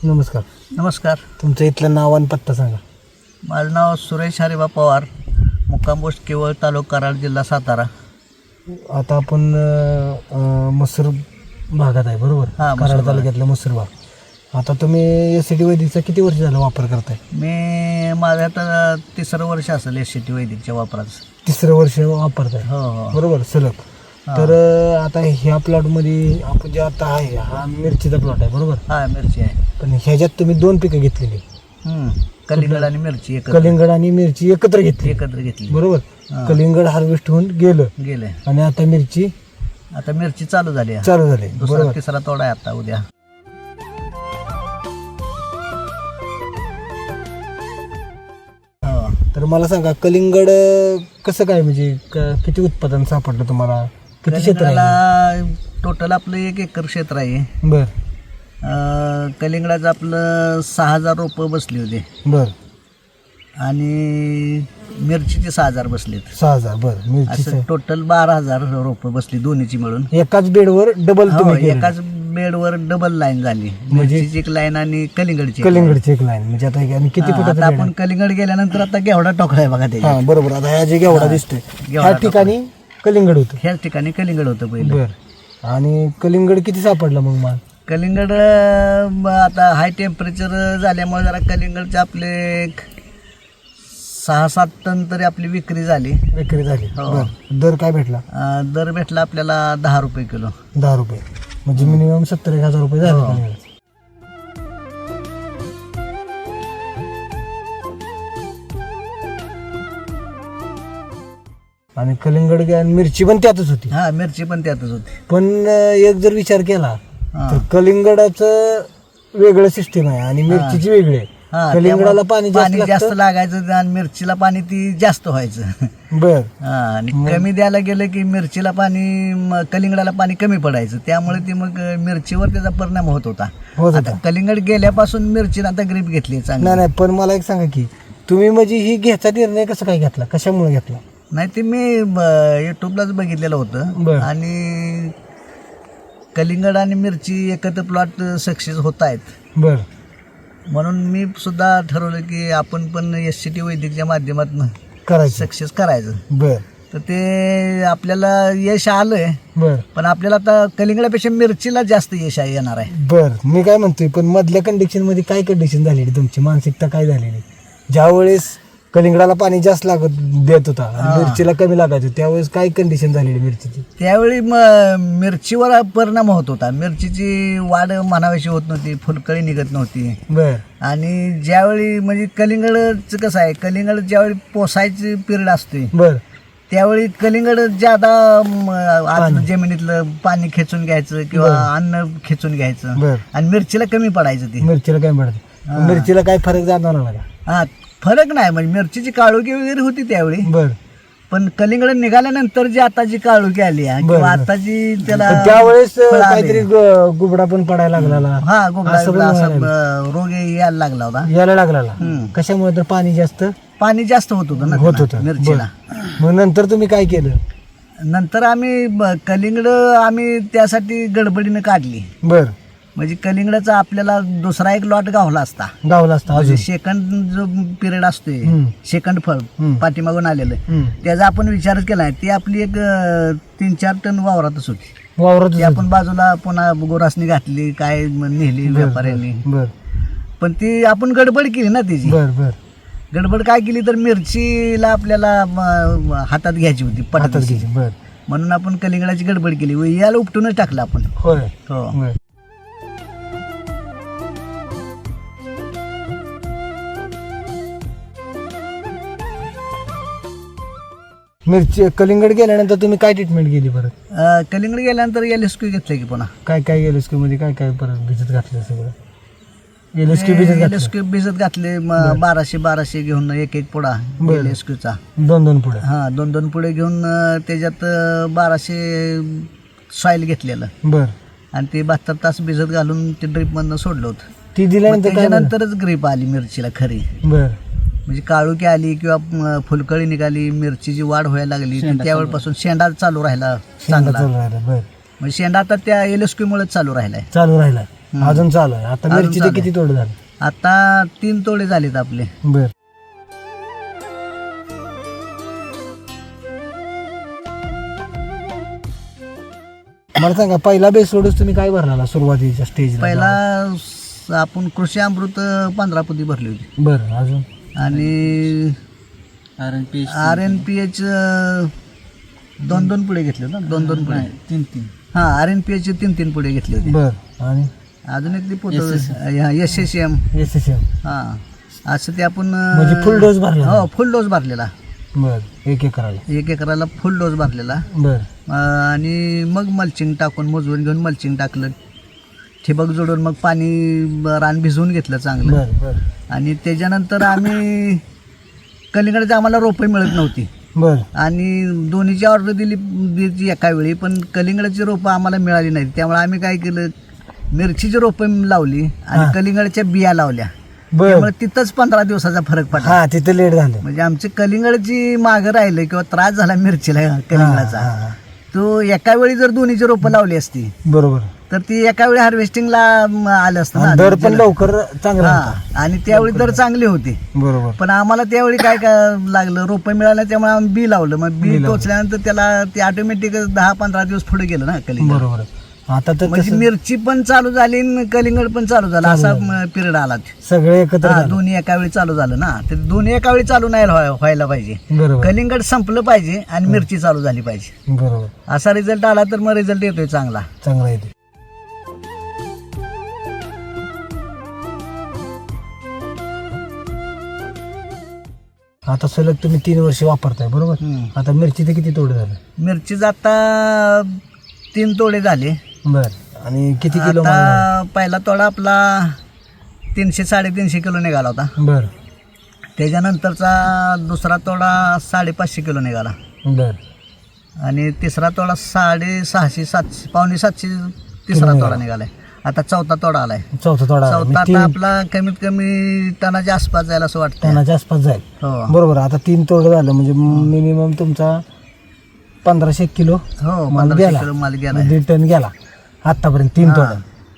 नमस्कार. नमस्कार. तुमचं इथलं नाव आणि पत्ता सांगा. माझं नाव सुरेश हरिबा पवार, मुक्काम पोस्ट केवळ, तालुका कराड, जिल्हा सातारा. आता आपण मसूर भागात आहे बरोबर? हां, मसूर कराड भागात. तालुक्यातलं मसूर भाग. आता तुम्ही एस.सी.टी वैदिकचा किती वर्ष झालं वापर करताय? माझं आता 3रं वर्ष असेल एस.सी.टी वैदिकच्या वापराचं. 3रं वर्ष वापरताय हो हो. बरोबर सलग. तर आता ह्या प्लॉटमध्ये आपण जे आता आहे हा मिरचीचा प्लॉट आहे बरोबर? हा, मिरची आहे. पण ह्याच्यात तुम्ही 2 पिकं घेतलेली, कलिंगड आणि मिरची कलिंगड आणि मिरची एकत्र घेतली बरोबर? कलिंगड हार्वेस्ट होऊन गेले आणि आता मिरची चालू झाली. झाली दुसरा बरोबर. 3रा तोडा आहे आता उद्या. हो. तर मला सांगा कलिंगड कसं काय, म्हणजे किती उत्पादन सापडलं तुम्हाला? किती क्षेत्र आहे? कलिंगडाला टोटल आपलं 1 एकर क्षेत्र आहे. बर कलिंगडाचं आपलं 6,000 रोपं बसली होती बर. आणि मिरचीचे 6,000 बसलेत. 6,000 बर. मिरची असं टोटल 12,000 रोपं बसली दोन्हीची मिळून. एकाच बेडवर डबल हो, तुम्ही केलं? एकाच बेडवर डबल लाईन झाली. मिरचीची एक लाईन आणि कलिंगडची एक line. कलिंगडची एक लाईन म्हणजे आता आणि किती हा, फुटाचं आता बेड आपण कलिंगड गेल्यानंतर आता घेवडा टोकलाय बघा आहे? त्याच्यात. हा बरोबर. आता ह्या जे घेवडा दिसतोय घेवडा ह्या ठिकाणी कलिंगड होतं. ह्याच ठिकाणी कलिंगड होतं पहिलं. बर. आणि कलिंगड किती सापडलं मग माल? कलिंगड आता हाय टेम्परेचर झाल्यामुळे जरा कलिंगडचे आपले 6-7 टन तरी आपली विक्री झाली. विक्री झाली. हो. बर. दर काय भेटला? दर भेटला आपल्याला 10 रुपये किलो. 10 रुपये म्हणजे मिनिमम 70,000 रुपये झाले हो. कलिंगड. आणि कलिंगड आणि मिरची पण त्यातच होती. हा, मिरची पण त्यातच होती. पण एक जर विचार केला हा. तर कलिंगडाचं वेगळं सिस्टीम आहे आणि मिरचीची वेगळी आहे. हा, कलिंगडाला पाणी पाणी जास्त जास्त लागायचं आणि मिरचीला पाणी ती जास्त व्हायचं. बर. हा, आणि कमी द्यायला गेलं की मिरचीला पाणी, कलिंगडाला पाणी कमी पडायचं. त्यामुळे ती मग मिरचीवर त्याचा परिणाम होत होता. आता कलिंगड गेल्यापासून मिरचीनं आता ग्रीप घेतली चांगली. नाही पण मला एक सांगा की तुम्ही म्हणजे ही घ्यायचा निर्णय कसं काय घेतला, कशामुळे घेतला? नाही, ते मी युट्यूबलाच बघितलेलं होतं. बरं. आणि कलिंगड आणि मिरची एकत्र प्लॉट सक्सेस होत आहेत, बर. म्हणून मी सुद्धा ठरवलं की आपण पण एस.सी.टी वैदिकच्या माध्यमातून करायचं. सक्सेस करायचं. बर तर ते आपल्याला यश आलंय, बर पण आपल्याला आता कलिंगडापेक्षा मिरचीला जास्त यश येणार आहे. बर. मी काय म्हणतोय, पण मधल्या कंडिशन मध्ये काय कंडिशन झालेली तुमची, मानसिकता काय झालेली? ज्या वेळेस कलिंगडाला पाणी जास्त देत होता आणि मिरचीला कमी लागायचं, त्यावेळेस काय कंडिशन झालेली मिरचीची? त्यावेळी मिरचीवर परिणाम होत होता. मिरचीची वाढ म्हणावीशी होत नव्हती, फुलकळी निघत नव्हती. बर. आणि ज्यावेळी म्हणजे कलिंगडचं कसं आहे, कलिंगड ज्यावेळी पोसायची पिरियड असते बर त्यावेळी कलिंगड ज्यादा आतलं जमिनीतलं पाणी खेचून घ्यायचं किंवा अन्न खेचून घ्यायचं. बर. आणि मिरचीला कमी पडायचं ते. मिरचीला काय पडतं? मिरचीला काय फरक जाणवला का? हा, फरक नाही. म्हणजे मिरचीची काळोखी वगैरे होती त्यावेळी, बर. पण कलिंगड निघाल्यानंतर जी आता जी काळोखी आली आहे किंवा आता जी त्याला त्यावेळेस फळं आली. काहीतरी गुबडा पण पडायला लागला, हा, गोबडा रोग यायला लागला होता. कशामुळे? तर पाणी जास्त होत होतं ना त्याला, मिरचीला. मग नंतर तुम्ही काय केलं? नंतर आम्ही कलिंगड त्यासाठी गडबडीने काढली. बर. म्हणजे कलिंगडाचा आपल्याला दुसरा एक लॉट गावला असता. म्हणजे सेकंड जो पिरियड असतोय, सेकंड फळ पाठीमागून आलेलं, त्याचा आपण विचारच केला. ती आपली एक 3-4 टन वावरातच होती. ती आपण बाजूला पुन्हा गोरासनी घातली, काय नेली व्यापाऱ्यांनी. पण ती आपण गडबड केली ना त्याची. गडबड काय केली तर मिरचीला आपल्याला हातात घ्यायची होती, पटात. म्हणून आपण कलिंगडाची गडबड केली, याला उपटूनच टाकलं आपण. हो. मिरची कलिंगड गेल्यानंतर तुम्ही काय ट्रीटमेंट केली परत? कलिंगड गेल्यानंतर एलएसक्यू घेतलं की पुन्हा. काय एलएसक्यू मध्ये काय परत भिजत घातलं? सगळं एलएसक्यू भिजत घातले. 1200 घेऊन एक पुडा एलएसक्यूचा, 2 पुढे. हा, 2 पुढे घेऊन त्याच्यात 1200 सॉइल घेतलेलं. बर. आणि ते 72 तास भिजत घालून ते ड्रीप मधनं सोडलं होतं. ती दिल्यानंतर त्याच्यानंतरच ग्रीप आली मिरचीला खरी. बर. म्हणजे काळुकी आली किंवा फुलकळी निघाली, मिरचीची वाढ व्हायला लागली, त्यावेळेपासून शेंडा चालू राहिला चांगला. मग शेंडा आता त्या LSQ मुळेच चालू राहिलाय. चालू राहिला अजून चालू आहे. आता अजून मिरची चालू किती तोड झाले? आता 3 तोडे झालेत आपले. बर मला सांगा पहिला बेसोडच तुम्ही काय भरला सुरुवातीच्या स्टेजला? पहिला आपण कृषी अमृत 15 पोती भरली होती. बर अजून आणि RNPH 2 पुढे घेतले ना, 2 पुढे 3 हा RNPH 3 पुढे घेतले होते. बर आणि अजून एक पोत SSM हा असं ते आपण म्हणजे फुल डोस भरला? हो फुल डोस भरलेला. बर 1 एकराला फुल डोस भरलेला. बर आणि मग मल्चिंग टाकून मोजून घेऊन मल्चिंग टाकलं, ठिबक जोडून मग पाणी रान भिजवून घेतलं चांगलं. बर बर आणि त्याच्यानंतर आम्ही कलिंगडाची आम्हाला रोपं मिळत नव्हती बर आणि दोन्हीची ऑर्डर दिली एका वेळी, पण कलिंगडाची रोपं आम्हाला मिळाली नाही. त्यामुळे आम्ही काय केलं, मिरचीची रोपं लावली आणि कलिंगडाच्या बिया लावल्या. बर त्यामुळे तिथंच 15 दिवसाचा फरक पडला. हा तिथे लेट झालं म्हणजे आमची कलिंगडची मागं राहिलं किंवा त्रास झाला मिरचीला कलिंगडाचा, तो एका वेळी जर दोन्हीची रोपं लावली असती बरोबर तर ती एका वेळी हार्वेस्टिंगला आलं असतं ना. दर पण लवकर चांगला हा आणि त्यावेळी दर चांगली होती. बरोबर पण आम्हाला त्यावेळी काय काय लागलं, रोपं मिळालं त्यामुळे आम्ही बी लावलं. मग बी टोचल्यानंतर त्याला ते ऑटोमॅटिक 10-15 दिवस पुढे गेलं ना कलिंगड. बरोबर आता तर म्हणजे मिरची पण चालू झाली आणि कलिंगड पण चालू झालं, असा पिरियड आला. सगळे एकत्र हा, दोन्ही एका वेळी चालू झालं ना. ते दोन्ही एका वेळी चालू नाही व्हायला पाहिजे. बरोबर कलिंगड संपलं पाहिजे आणि मिरची चालू झाली पाहिजे. बरोबर असा रिझल्ट आला तर मग रिझल्ट येतोय चांगला. चांगला येते. आता सलग तुम्ही 3 वर्ष वापरताय बरोबर. आता मिरची किती तोड झालं? मिरचीचं आता 3 तोडे झाले. बर आणि किती किलो माल आता पहिला तोडा आपला 300-350 किलो निघाला होता. बर त्याच्यानंतरचा दुसरा तोडा 550 किलो निघाला. बर आणि तिसरा तोडा 650-700 पावणे 700 तिसरा तोडा निघालाय. आता 4था तोडा आलाय. चौथा तोडा 4था आता आपला कमीत कमी टनाच्या आसपास जायला असं वाटतं. टनाच्या आसपास जाईल. हो बरोबर. आता 3 तोड झालं म्हणजे मिनिमम तुमचा 1500 किलो हो माल 1500 गेला. किलो माल गेला. 1.5 टन गेला आतापर्यंत 3 तोडा.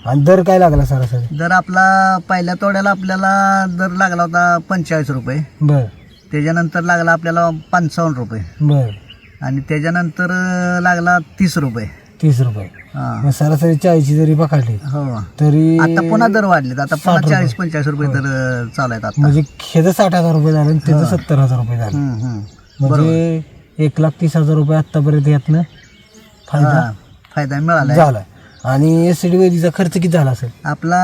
आणि दर काय लागला सरासरी? दर आपला पहिल्या तोड्याला आपल्याला दर लागला होता 45 रुपये. बर त्याच्यानंतर लागला आपल्याला 55 रुपये. बर आणि त्याच्यानंतर लागला 30 रुपये. 30 रुपये. हा मग सरासरी 40 जरी पकडली हो. तरी आता पुन्हा दर वाढलेत. आता पुन्हा 60 रुपये. 40-45 रुपये दर चालू आहेत आता. म्हणजे ह्याचं 60,000 रुपये झालं आणि त्याचं 70,000 रुपये झालं. म्हणजे 1,30,000 रुपये आतापर्यंत यातनं फायदा फायदा मिळाला. झाला. आणि एसडी वैदिकचा खर्च किती झाला असेल? आपला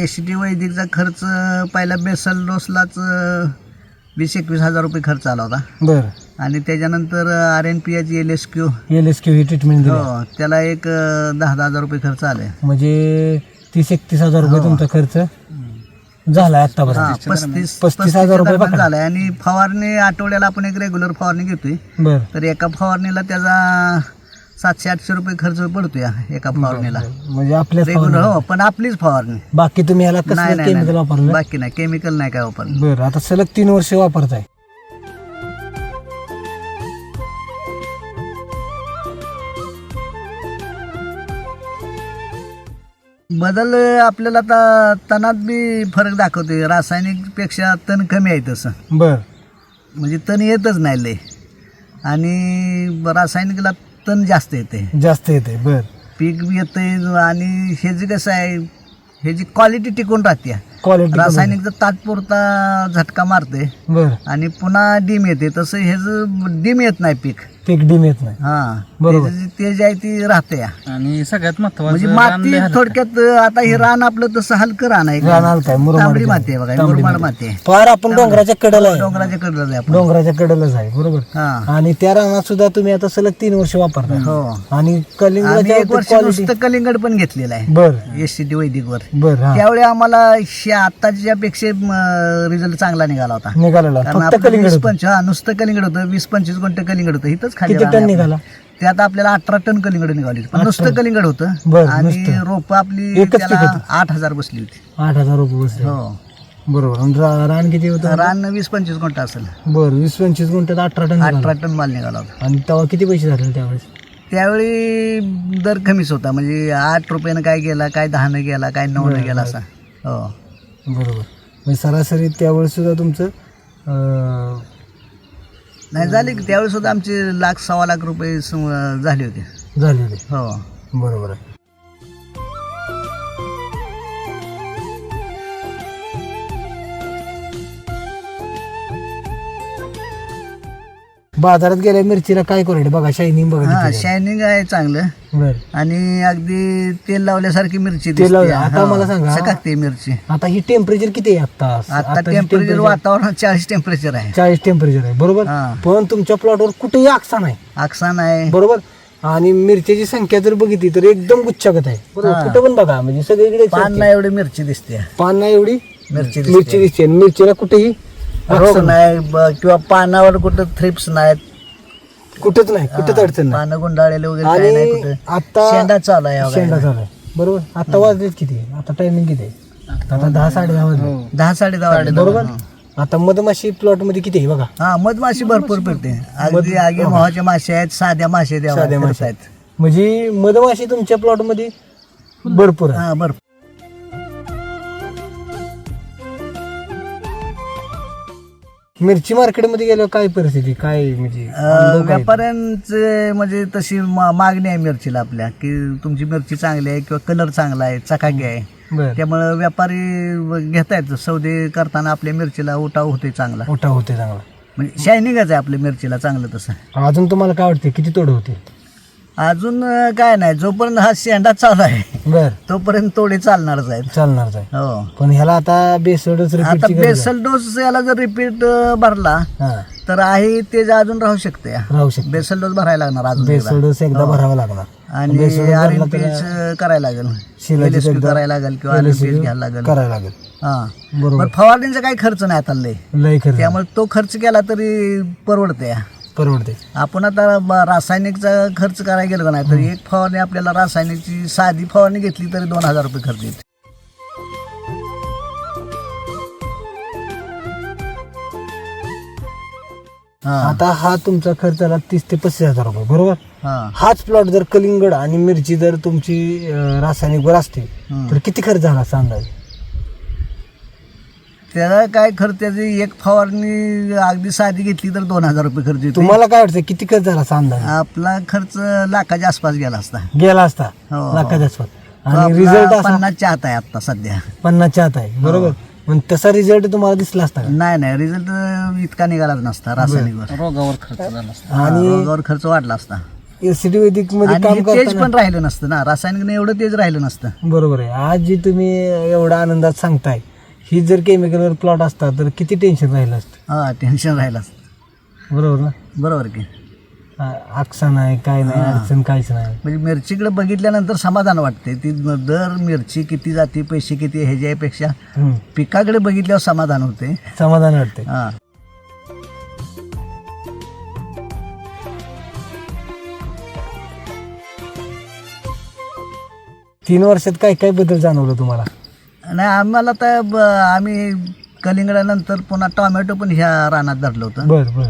SCT वैदिकचा खर्च पहिला बेसल डोसलाच 20-21 हजार रुपये खर्च आला होता. बर आणि त्याच्यानंतर RNPH LSQ ही ट्रीटमेंट दिली हो त्याला एक 10,000 रुपये खर्च आले. म्हणजे 30-31,000 रुपये तुमचा खर्च झाला आतापर्यंत. 35,000 रुपये रुपये झालाय. आणि फवारणी आठवड्याला आपण एक रेग्युलर फवारणी घेतोय. बर तर एका फवारणीला त्याचा 700-800 रुपये खर्च पडतोय एका फवारणीला म्हणजे आपल्या रेग्युलर. हो पण आपलीच फवारणी. बाकी तुम्ही ह्याला कसं नाही केमिकल वापरलं? बाकी नाही केमिकल नाही काय वापरलं. बरं. आता सलग 3 वर्ष वापरताय. बदल आपल्याला आता तणात बी फरक दाखवतोय. रासायनिक पेक्षा तण कमी आहे तसं. बर म्हणजे तण येतच नाही लय. आणि रासायनिकला तण जास्त येते. जास्त येते. बर पीक बी येतंय. आणि हे जे कसं आहे ह्याची क्वालिटी टिकून राहते. क्वालिटी रासायनिकचा तात्पुरता झटका मारते बर आणि पुन्हा डिम येते. तसं ह्याचं डिम येत नाही पीक. पीक डिम येत नाही. हा बरोबर. ते जे आहे ती राहते. आणि सगळ्यात म्हणजे महत्वाचं माती थोडक्यात आता हे रान आपलं तसं हलकं रान आहे. रानाला काय मुरमाड तांबडी माती आहे बघा. मुरमाड माती आहे. फार आपण डोंगराच्या कडेला आहे. डोंगराच्या कडला आहे आपण. डोंगराच्या कडेलाच आहे. बरोबर. हा आणि त्या रानात सुद्धा तुम्ही आता सलग 3 वर्ष वापरताय. हो. आणि आम्ही कलिंगडाच्या एक वर्ष क्वालिटी. नुसतं कलिंगड पण घेतलेलं आहे बर SCT वैदिक वर. बर हा त्यावेळी आम्हाला आताच्या पेक्षा रिझल्ट चांगला निघाला होता. निघालेला कारण फक्त आपलं कलिंगड 20-25 हा नुसतं कलिंगड होतं. 20-25 गुंठ कलिंगड होतं. इथंच खाली किती रान टन आहे निघाला? आपलं. त्यात आपल्याला 18 टन कलिंगड निघाली. पण नुसतं कलिंगड होतं. बरं, आणि नुसतं. रोप आपली एकच पीक त्याला होतं? 8,000 बसली होती. 8,000 रुपये बसले. हो. बरोबर. आणि रान किती होतं? रान 20-25 गुंठ असेल. बरं 20-25 गुंठ्यात 18 टन निघाला. 18 टन माल निघाला होता. आणि तेव्हा किती पैसे झाले त्यावेळेस? त्यावेळी दर कमीच होता, म्हणजे 8 रुपयानं काय गेला, काय 10 गेला, काय 9 गेला असा. हो बरोबर. म्हणजे सरासरी त्यावेळेस सुद्धा तुमचं नाही झाले की त्यावेळी सुद्धा आमचे 1,00,000-1,15,00,000 रुपये झाले होते. झालेले. हो बरोबर आहे. बाजारात गेल्या मिरचीला काय क्वालिटी बघा, शायनिंग बघा हा, किती आहे. शायनिंग आहे चांगलं बर. आणि अगदी तेल लावल्यासारखी मिरची तेल दिसते. लावलं. आता हो, मला सांगा. चकाकते मिरची. आता ही टेम्परेचर किती आहे आता? आता टेम्परेचर वातावरण 40 टेम्परेचर आहे. 40 टेम्परेचर आहे बरोबर. हा. पण तुमच्या प्लॉटवर कुठेही आकसा नाही आकसान आहे. बरोबर. आणि मिरच्याची संख्या जर बघितली तर एकदम गुच्छागत आहे बरोबर. हा. कुठं पण बघा म्हणजे सगळीकडे पान नाही एवढी मिरची दिसते. पान नाही एवढी मिरची मिरची दिसते. आणि मिरचीला कुठेही रोग नाही किंवा पानावर कुठं थ्रिप्स नाहीत, कुठंच नाही, कुठंच अडचण नाही. पानं गुंडाळलेले वगैरे काय नाही आणि कुठं. आता शेंडा चालू आहे शेंडा चालू आहे बरोबर. आता वाजलेत किती? आता टायमिंग किती आहे? आता 10 10:30 वाजले 10-10:30 बरोबर. आता मधमाशी प्लॉट मध्ये किती आहे बघा. हा, मधमाशी भरपूर फिरते. अगदी आगी मोहाच्या मासे आहेत, साध्या मासे साध्या मासे आहेत. म्हणजे मधमाशी तुमच्या प्लॉट मध्ये भरपूर आहे. हा भरपूर. मिरची मार्केटमध्ये गेल्यावर काय परिस्थिती काय म्हणजे अनुभव काय? व्यापाऱ्यांचे म्हणजे तशी मागणी आहे मिरचीला आपल्या, की तुमची मिरची चांगली आहे किंवा कलर चांगला आहे, चकाकी आहे. बरं. त्यामुळे व्यापारी घेतायत. सौदे करताना आपल्या मिरचीला उठाव होते चांगला, मोठा होते चांगला. म्हणजे शायनिंगच आहे आपल्या मिरचीला चांगलं तसं. अजून तुम्हाला काय वाटते किती तोड होते? अजून काय नाही, जोपर्यंत हा शेंडा चालू आहे बर. तोपर्यंत तोडे चालणारच आहेत. चालणार आहे. हो. पण ह्याला आता बेसडच आता बेसल डोस याला जर रिपीट भरला तर आहे ते अजून राहू शकते. राहू शकते. बेसल डोस भरायला लागणार अजून एकदा. बेसडच एकदा भरावा लागणार. आणि RNPH करायला लागेल, शिलाजीत LSP एकदा करायला लागेल किंवा RNPH घ्यायला लागेल. करायला लागेल. हा बरोबर. पण फवारणीचा काही खर्च नाही आता लय, लय खरं त्यामुळे तो खर्च केला तरी परवडते. परवडते. आपण आता रासायनिकचा खर्च करायला गेलो का नाही तर एक फवारणी आपल्याला रासायनिकची साधी फवारणी घेतली तरी 2,000 रुपये खर्च येते. हा आता हा तुमचा खर्च आला 30 ते 35,000 रुपये बरोबर. हा. हाच प्लॉट जर कलिंगड आणि मिरची जर तुमची रासायनिक वर असते तर किती खर्च झाला असा अंदाज? त्याला काय खर्च, त्याची एक फवारणी अगदी साधी घेतली तर 2,000 रुपये खर्च येतो. तुम्हाला काय वाटतं किती खर्च झाला असा अंदाज? आपला खर्च लाखाच्या आसपास गेला असता. गेला असता हो. लाखाच्या आसपास. तो आणि आपला रिझल्ट असा 50च्या आत आहे आता सध्या. 50च्या आत आहे बरोबर. पण तसा रिझल्ट तुम्हाला दिसला असता का? नाही रिझल्ट इतका निघालाच नसता रासायनिकवर. रोगावर खर्च झाला असता. आणि रोगावर खर्च वाढला असता एसिडी वैदिक मध्ये आणि काम हे तेज करताना पण राहिलं नसतं ना, रासायनिकने एवढं तेज राहिलं नसतं. बरोबर आहे. आज जी तुम्ही एवढा आनंदात सांगताय ही जर केमिकलवर प्लॉट असता तर किती टेन्शन राहिलं असतं. हा टेन्शन राहिलं असतं. बरोबर ना. बरोबर की. आकसा नाही काय नाही अडचण काहीच नाही. म्हणजे मिरचीकडे बघितल्यानंतर समाधान वाटते. ती दर मिरची किती जाते, पैसे किती, ह्याच्यापेक्षा पिकाकडे बघितल्यावर समाधान होते. समाधान वाटते. हा. तीन वर्षात काय काय बदल जाणवलं तुम्हाला? नाही आम्हाला तर आम्ही कलिंगडानंतर पुन्हा टोमॅटो पण ह्या रानात धरलं होतं बर बर.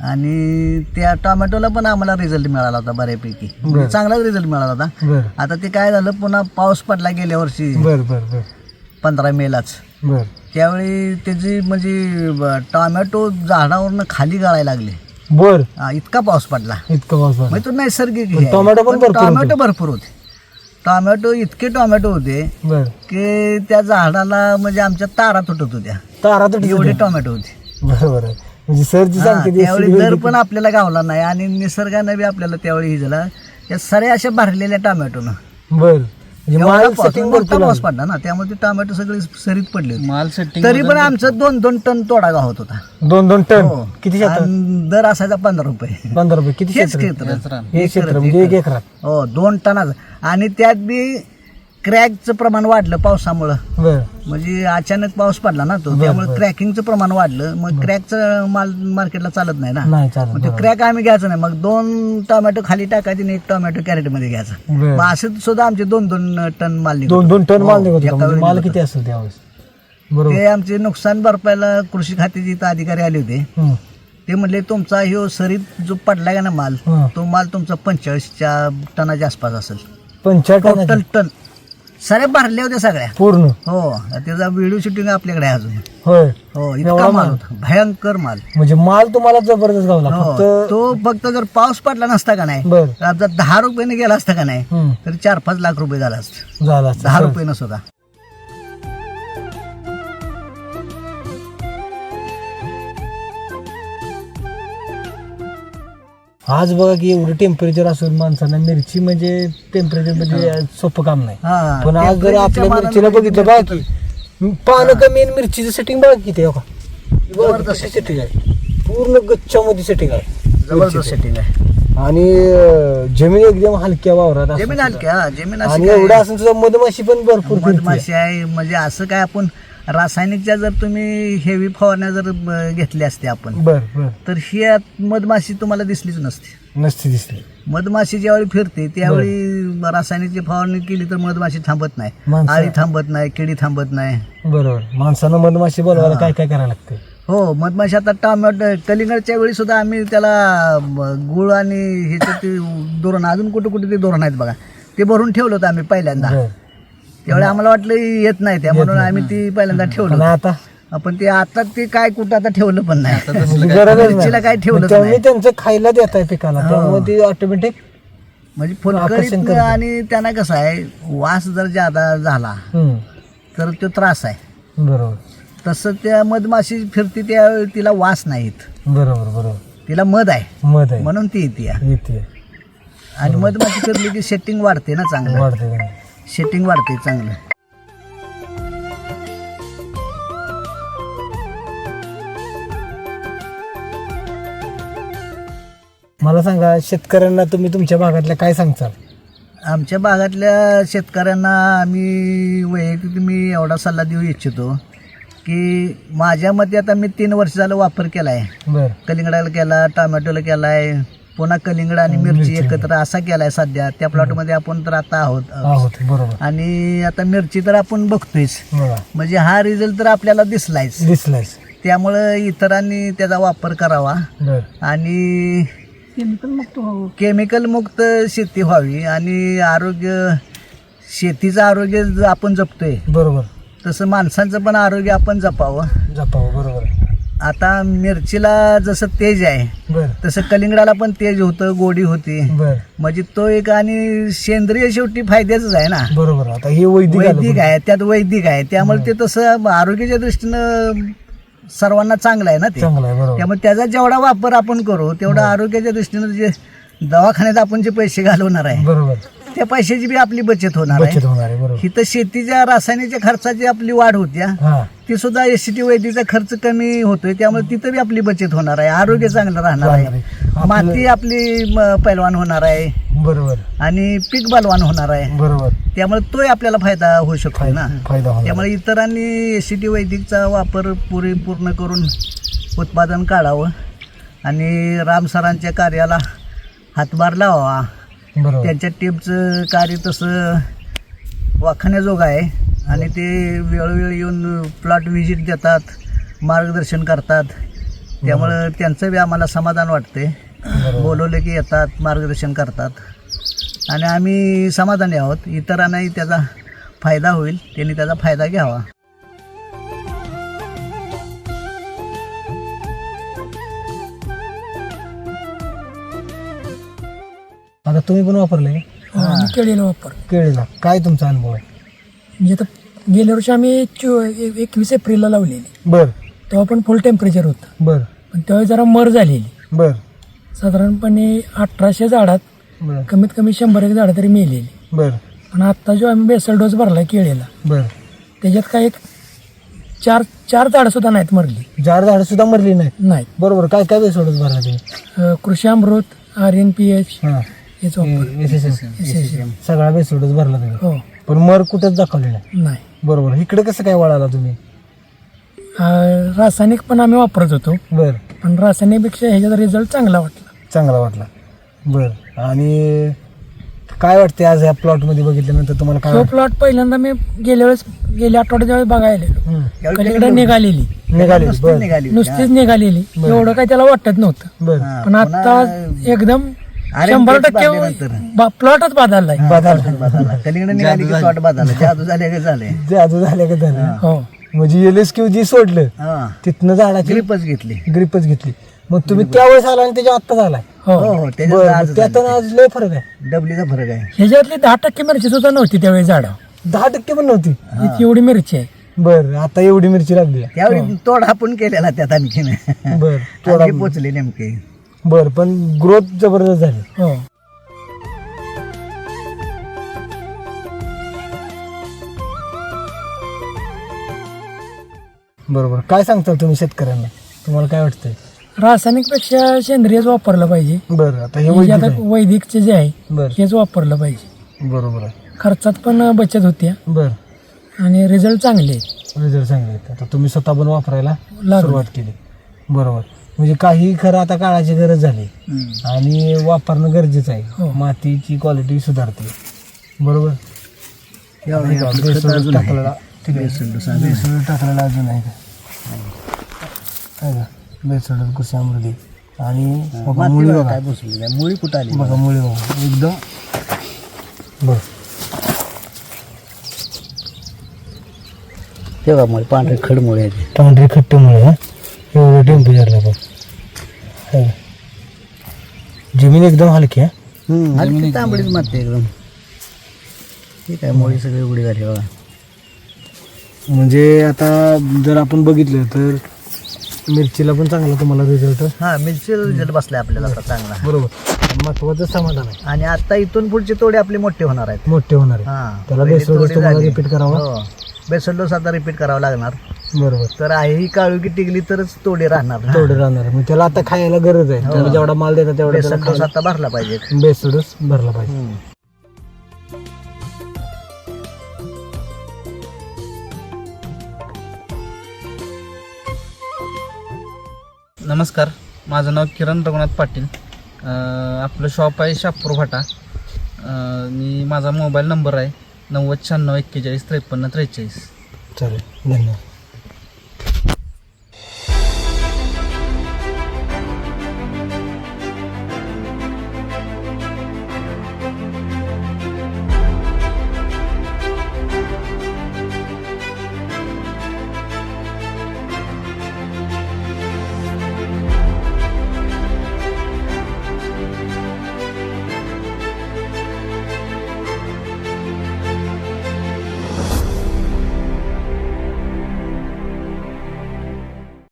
आणि त्या टोमॅटोला पण आम्हाला रिझल्ट मिळाला होता बऱ्यापैकी. म्हणजे चांगलाच रिझल्ट मिळाला होता. बर आता ते काय झालं, पुन्हा पाऊस पडला गेल्या वर्षी बर बर बर 15 मेलाच. बर. त्यावेळी त्याची म्हणजे टोमॅटो झाडावरनं खाली गळायला लागले. बर. इतका पाऊस पडला. इतकं पाऊस पडला. म्हणजे तो नैसर्गिक पण आहे. टोमॅटो पण भरपूर होते. टोमॅटो भरपूर होते. टोमॅटो इतके टोमॅटो होते बर. की त्या झाडाला म्हणजे आमच्या तारा तुटत होत्या, तारा तुटत एवढे होत्या. टोमॅटो होते. बरोबर आहे. म्हणजे सर जी हा, सांगते ती त्यावेळी एसिडी दर वैदिक- पण आपल्याला गावला नाही आणि निसर्गानं बी आपल्याला त्यावेळी हे झाला. या सऱ्या अशा भरलेल्या टोमॅटोनं बर. म्हणजे एवढा माल पाऊस- setting मोठा भरपूर पाऊस आहे. पडला ना, त्यामुळे ते टोमॅटो सगळे सरीत पडले होते. माल सेटिंग तरी पण आमचं 2-2 टन तोडा गावत होता. 2-2 टन. हो. किती क्षेत्र? आणि दर असायचा 15 रुपये. 15 रुपये. किती हेच क्षेत्र? क्षेत्र. एक क्षेत्र म्हणजे एक एकरात. हो 2 टनाचं. आणि त्यात बी क्रॅकचं प्रमाण वाढलं पावसामुळं. बर. म्हणजे अचानक पाऊस पडला ना तो, त्यामुळे क्रॅकिंगचं प्रमाण वाढलं. मग क्रॅकचं माल मार्केटला चालत नाही ना. नाही चालत. मग ते बरोबर. क्रॅक आम्ही घ्यायचं नाही. मग 2 टोमॅटो खाली टाकायचे आणि 1 टोमॅटो कॅरेटमध्ये घ्यायचा. बर. मग असं सुद्धा आमचे 2-2 टन माल निघतो. 2-2 टन माल हो, निघत होता. एका म्हणजे वेळी माल निघत किती असेल त्यावेळेस? बरोबर. ते आमचे नुकसान भरपाईला कृषी खात्याचे इथं अधिकारी आले होते. हम्म. ते म्हणले तुमचा ह्यो सरीत जो पडलाय का ना माल, हा. तो माल तुमचा 45च्या टनाच्या आसपास असेल. 45 टोटल टन साऱ्या भरल्या होत्या सगळ्या. पूर्ण. हो, त्याचा व्हिडिओ शूटिंग आपल्याकडे आहे अजून. होय. हो, एवढा इतका माल माल? होता, भयंकर माल. म्हणजे माल तुम्हाला जबरदस्त गावला. हो, फक्त तो फक्त जर पाऊस पडला नसता का नाही, बर जर 10 रुपयाने गेला असता का नाही, हम्म. तर 4-5 लाख रुपये झाला असता. झाला असता. 10 रुपये न सुद्धा. आज बघा की एवढं टेम्परेचर असून माणसांना मिरची म्हणजे टेम्परेचर म्हणजे सोपं काम नाही. हा, पण आज जर आपल्या टेम्परेचरच्या मिरचीला मानाने बघितलं बघा की पानं कमी आणि मिरचीचं सेटिंग बघा किती आहे बघा. जबरदस्त सेटिंग आहे, पूर्ण गच्च्यामध्ये सेटिंग आहे, जबरदस्त सेटिंग आहे. आणि जमीन एकदम हलक्या वावरात असते. जमीन हलक्या, जमीन आणि अशी काय- एवढं असून सुद्धा मधमाशी पण भरपूर फिरते. मधमाशी आहे. म्हणजे असं काय आपण रासायनिकच्या जर तुम्ही हेवी फवारण्या जर घेतल्या असत्या आपण, बर बर तर ही मधमाशी तुम्हाला दिसलीच नसते. नसती दिसली. मधमाशी ज्यावेळी फिरते त्यावेळी रासायनिकची फवारणी केली तर मधमाशी थांबत नाही, माणसं- आळी थांबत नाही, किडी थांबत नाही. बरोबर. माणसानं मधमाशी बोलवायला काय काय करायला लागते. हो, मधमाशी आता टोमॅटो कलिंगडच्या वेळी सुद्धा आम्ही त्याला गुळ आणि ह्याचं ते धोरण, अजून कुठे कुठे ते धोरण आहेत बघा, ते भरून ठेवलं होतं आम्ही पहिल्यांदा. बर. त्यावेळी आम्हाला वाटलं येत नाही त्या, म्हणून आम्ही ती पहिल्यांदा ठेवलं पण होतं. आता पण ते आता ते काय कुठं आता ठेवलं पण नाही. आता म्हणजे गरजच मिरचीला काय नाही. ठेवलं त्यामुळे त्यांचं खायला देत आहे पिकाला, त्यामुळे ते ऑटोमॅटिक. म्हणजे आकर्षण फुलकळीत करतं. आणि त्यांना कसं आहे, वास जर जादा झाला तर तो त्रास आहे. बरोबर तसं त्या मधमाशी फिरते त्यावेळी तिला वास नाहीत, बरोबर बरोबर. तिला मध आहे मध आहे, म्हणून ती येते. येते, आणि मधमाशी फिरली की सेटिंग वाढते ना, चांगलं वाढते. सेटिंग वाढते चांगलं. मला सांगा, शेतकऱ्यांना तुम्ही तुमच्या भागातल्या काय सांगताल. आमच्या भागातल्या शेतकऱ्यांना आम्ही वैयक्तिक मी एवढा सल्ला देऊ इच्छितो की माझ्या मते आता मी 3 वर्ष झालं वापर केला आहे. बर कलिंगडाला केला, टोमॅटोला केला आहे, पुन्हा कलिंगड आणि मिरची एकत्र असा केला आहे सध्या. त्या प्लॉटमध्ये आपण तर आता आहोत. बरोबर. आणि आता मिरची तर आपण बघतोयच, बघा, म्हणजे हा रिझल्ट तर आपल्याला दिसलायच. दिसलायच. त्यामुळं इतरांनी त्याचा वापर करावा बर. आणि केमिकल मुक्त शेती व्हावी. आणि आरोग्य, शेतीचं आरोग्य आपण जपतोय बरोबर, तसं माणसांचं पण आरोग्य आपण जपावं. जपावं. बरोबर. आता मिरचीला जसं तेज आहे बर तसं कलिंगडाला पण तेज होतं, गोडी होती. बर. म्हणजे तो एक, आणि सेंद्रिय शेवटी फायद्याच आहे ना. बरोबर. आता हे वैदिक आलं. वैदिक आहे, त्यात वैदिक आहे, त्यामुळे ते तसं आरोग्याच्या दृष्टीनं सर्वांना चांगलं आहे ना ते. चांगलं आहे. बरोबर. त्यामुळे त्याचा जेवढा वापर आपण करू तेवढा आरोग्याच्या दृष्टीनं जे दवाखान्यात आपण जे पैसे घालवणार आहे बरोबर, त्या पैशाची बी आपली बचत होणार आहे. बचत होणार आहे. बरोबर. इथं शेतीच्या रासायनिकच्या खर्चाची आपली वाढ होत्या, हा, ती सुद्धा एसटी वैद्यचा खर्च कमी होतोय, त्यामुळे तिथं बी आपली बचत होणार आहे, आरोग्य चांगलं राहणार आहे, माती आपली पैलवान होणार आहे बरोबर, आणि पीक बलवान होणार आहे. बरोबर. त्यामुळे तोही आपल्याला फायदा होऊ शकतो ना. फायदा होणार. त्यामुळे इतरांनी एसटी वैदिकचा वापर पूर्ण करून उत्पादन काढावं आणि राम सरांच्या कार्याला हातभार लावावा. बरोबर. त्यांच्या टीमचं कार्य तसं वाखाण्याजोगं आहे आणि ते वेळोवेळी येऊन प्लॉट व्हिजिट देतात, मार्गदर्शन करतात. त्यामुळं त्यांचं बी आम्हाला समाधान वाटते. बोलवले की येतात, मार्गदर्शन करतात आणि आम्ही समाधानी आहोत. इतरांनाही त्याचा फायदा होईल, त्यांनी त्याचा फायदा घ्यावा. आता तुम्ही पण वापरले केळीला वापर. केळीला काय तुमचा अनुभव आहे. म्हणजे आता गेल्या वर्षी आम्ही 21 एप्रिलला लावलेली, बर तेव्हा पण फुल टेम्परेचर होतं, बर पण त्यावेळी जरा मर झालेली. बर साधारणपणे 1800 झाडात बर कमीत कमी 100 झाडं तरी मेलेली. बर पण आत्ता जो आम्ही बेसल डोस भरला केळीला, बर. त्याच्यात काय एक चार झाडं सुद्धा नाहीत मरली. जार झाड सुद्धा मरली नाही. बरोबर. काय काय सोडत भरला तुम्ही. कृषी अमृत, RNPH हा, हेच वापर. SSM सगळा बेसोडच भरला तुम्ही. हो, पण मर कुठेच दाखवली नाही. नाही. बरोबर. इकडे कसं काय वळाला तुम्ही. रासायनिक पण आम्ही वापरत होतो, बर. पण रासायनिकपेक्षा ह्याच्यात रिझल्ट चांगला वाटला. चांगला वाटला. बर. आणि काय वाटते आज या प्लॉट मध्ये बघितल्यानंतर तुम्हाला काय तो वाटतं? प्लॉट पहिल्यांदा मी गेल्या आठवड्याच्या वेळेस बघायला आलेलो. कलिंगड निघालेली, निघाली नुसती निघाली होती. नुसतीच निघालेली, एवढं काही त्याला वाटत नव्हतं. बरं हा, पण आता पुन्हा एकदम अरे 100% प्लॉटच बदललाय. बदलला. कलिंगड निघाली की प्लॉट बदलला. जादू झाले का झाले. जादू झाले का झालं हो, म्हणजे LSQ जी सोडलं हा तिथनं झाडाची ग्रिपच घेतली. ग्रिपच घेतली. मग तुम्ही त्यावेळेस आला आणि त्याच्या आत्ता झालाय. हो. हो हो त्याच्यात बरं आज त्यात आज लय फरक आहे. डबलीचा फरक आहे. ह्याच्यातली 10% मिरची सुद्धा नव्हती त्यावेळी झाडावर. 10% पण नव्हती. एवढी मिरची आहे. बर आता एवढी मिरची लागली. त्यावेळी तोड आपण केलेला त्यात आणखीन बर आणखी पोचले नेमके. बर पण ग्रोथ जबरदस्त झाली. हो, बरोबर. काय सांगता तुम्ही शेतकऱ्यांना, तुम्हाला काय वाटतंय? रासायनिक पेक्षा सेंद्रियच वापरलं पाहिजे. बरं आता हे हे जे वैदिक आता आहे. वैदिकचे जे आहे बर हेच वापरलं पाहिजे. बरोबर आहे. खर्चात पण बचत होत्या बर आणि रिझल्ट चांगले आहेत. रिझल्ट चांगले आहेत. आता तुम्ही स्वतः पण वापरायला लागले. सुरुवात केली. बरोबर. म्हणजे काही खरं आता काळाची गरज झाली आणि वापरणं गरजेचं आहे. हो. मातीची क्वालिटी सुधारते. बरोबर. एवढं हे का? आपलं खत बेसोड अजून आहे. टाकलेला ठीक आहे. बेसोड टाकलेला अजून आहे का? आहे का? बेसोड कृषी अमृती आणि बघा मुळी मातीला बघा. काय बसलेलं आहे? मुळी कुठं आली बघा मुळी बघा एकदम बघ. तेव्हा मुळे पांढरे खडमुळे आहेत. पांढरी खट्ट मुळे एवढं टेम्परेचरला बघ. आहे का? जमीन एकदम हलकी आहे. हलकी तांबडीच माती एकदम. ठीक आहे मुळी सगळी उडी झाली बघा. म्हणजे आता जर आपण बघितलं तर मिरचीला पण चांगला तुम्हाला रिझल्ट. हा मिरची रिझल्ट बसलाय आपल्याला आता चांगला. बरोबर. महत्वाचं समाधान आहे. आणि आता इथून पुढचे तोडे आपले मोठे होणार आहेत. मोठे होणार आहे. हा त्याला पहिले बेसोड तोडे तुम्हाला झाले. रिपीट करावा. हो बेसल डोस आता रिपीट करावा लागणार. बरोबर. तर आहे ही काळुकी टिकली तरच तोडे राहणार ना. तेवढं राहणार आहे. मग त्याला आता खायला गरज आहे. त्याला जेवढा माल देतात तेवढा बेसल त्याला डोस खायला आता भरला पाहिजे. बेसोडच भरला पाहिजे. नमस्कार, माझं नाव किरण रघुनाथ पाटील. आपलं शॉप आहे शापूर फाटा. आणि माझा मोबाईल नंबर आहे 90 96 41 53 43. चालेल. धन्यवाद.